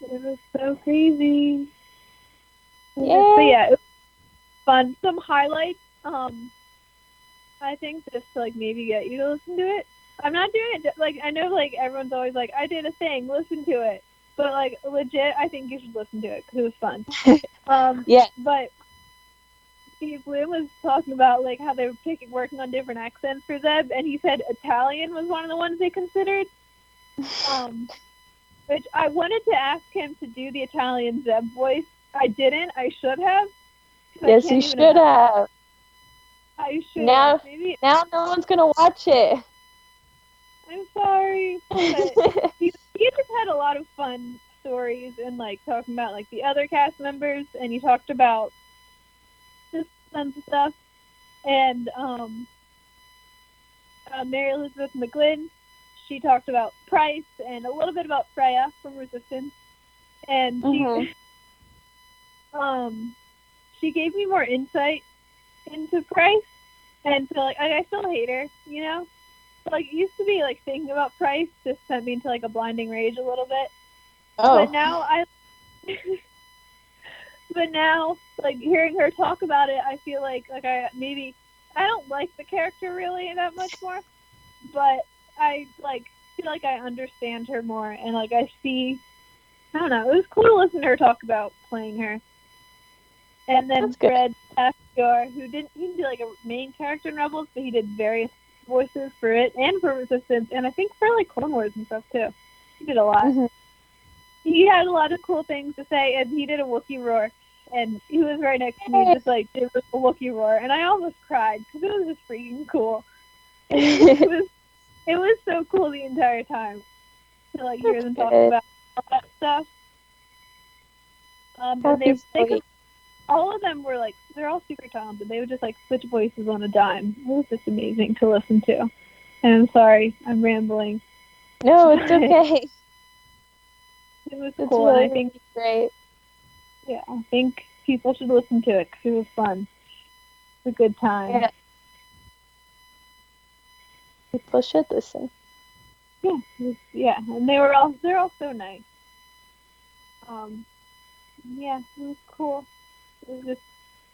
it was so crazy. But Yeah. yeah, it was fun. Some highlights. I think just to like maybe get you to listen to it. I'm not doing it like I know like everyone's always like I did a thing, listen to it. But like legit, I think you should listen to it because it was fun. Yeah. But Steve Bloom was talking about like how they were working on different accents for Zeb, and he said Italian was one of the ones they considered. Um, which I wanted to ask him to do the Italian Zeb voice. I didn't. I should have. I Yes, you can't even should imagine. have. I should have. Now, Maybe. now no one's gonna watch it. I'm sorry, but he just had a lot of fun stories and like talking about like the other cast members, and he talked about just tons of stuff. And Mary Elizabeth McGlynn, she talked about Price and a little bit about Freya from Resistance, and Mhm. um she gave me more insight into Price, and so like I still hate her, you know. But, like it used to be like thinking about Price just sent me into like a blinding rage a little bit, but Oh. now I but now like hearing her talk about it, I feel like I don't like the character really that much more, but I like feel like I understand her more, and like I see. I don't know. It was cool to listen to her talk about playing her. And then That's good. Fred Taskior, he didn't do like a main character in Rebels, but he did various voices for it and for Resistance, and I think for like Clone Wars and stuff too. He did a lot. Mhm. He had a lot of cool things to say, and he did a Wookiee roar, and he was right next to me, Yay. just like did a Wookiee roar, and I almost cried because it was just freaking cool. It was so cool the entire time to like hear That's them talk good. about all that stuff. And Happy they could Zoe. all of them were like they're all super talented. They would just like switch voices on a dime. It was just amazing to listen to. And I'm sorry, I'm rambling, No, but it's okay. it was It's cool, and really, I think really great. I think people should listen to it because it was fun. It's a good time. Yeah, people should listen. And they're all so nice. Um, yeah, it was cool. It was just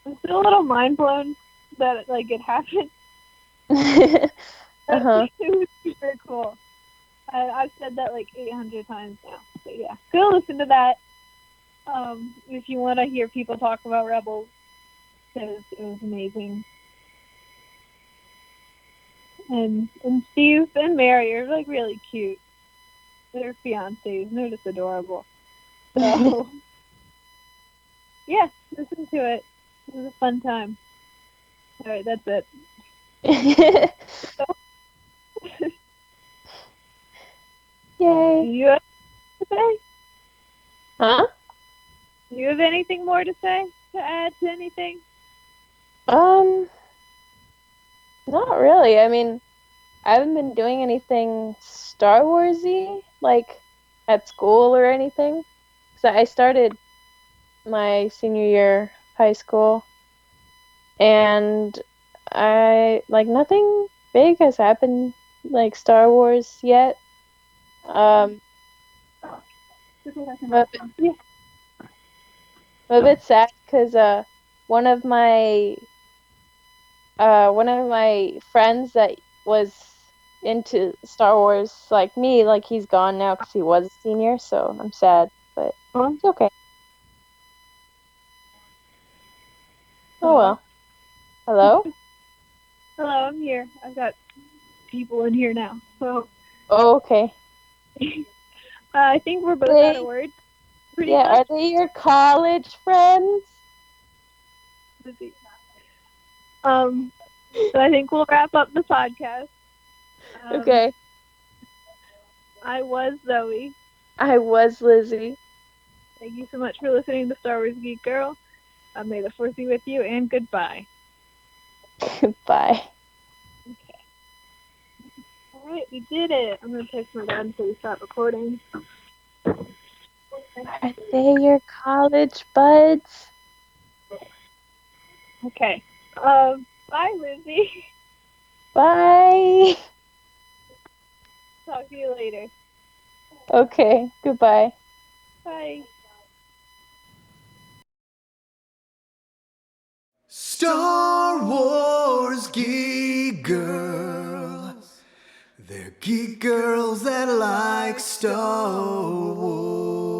I'm still a little mind blown that like it happened. But Uh-huh. it was super cool. I've said that like 800 times now. So yeah, go listen to that if you want to hear people talk about Rebels, because it was amazing. And Steve and Mary are like really cute. They're fiancés, and they're just adorable. So yeah, listen to it. It was a fun time. All right, that's it. So, do Yay. you have to say? Huh? Do you have anything more to say? To add to anything? Um, Not really. I mean, I haven't been doing anything Star Warsy, like at school or anything. So I started my senior year of high school. and I like nothing big has happened like Star Wars yet. Um, I'm Yeah. a bit sad because one of my one of my friends that was into Star Wars like me, like he's gone now because he was a senior, so I'm sad, but Hello? it's okay. Oh Hello? well. Hello? Hello, I'm here. I've got people in here now. So Oh, okay. I think we're both out of They, words, pretty yeah, much. are they your college friends? Let's see. So I think we'll wrap up the podcast. Okay. I was Zoe. I was Lizzy. Thank you so much for listening to Star Wars Geek Girl. May the force be with you, and goodbye. Bye. Okay. All right, we did it. I'm gonna push my button so we stop recording. Are they your college buds? Okay. Bye, Lizzy. Bye. Talk to you later. Okay, goodbye. Bye. Star Wars geek girls. They're geek girls that like Star Wars.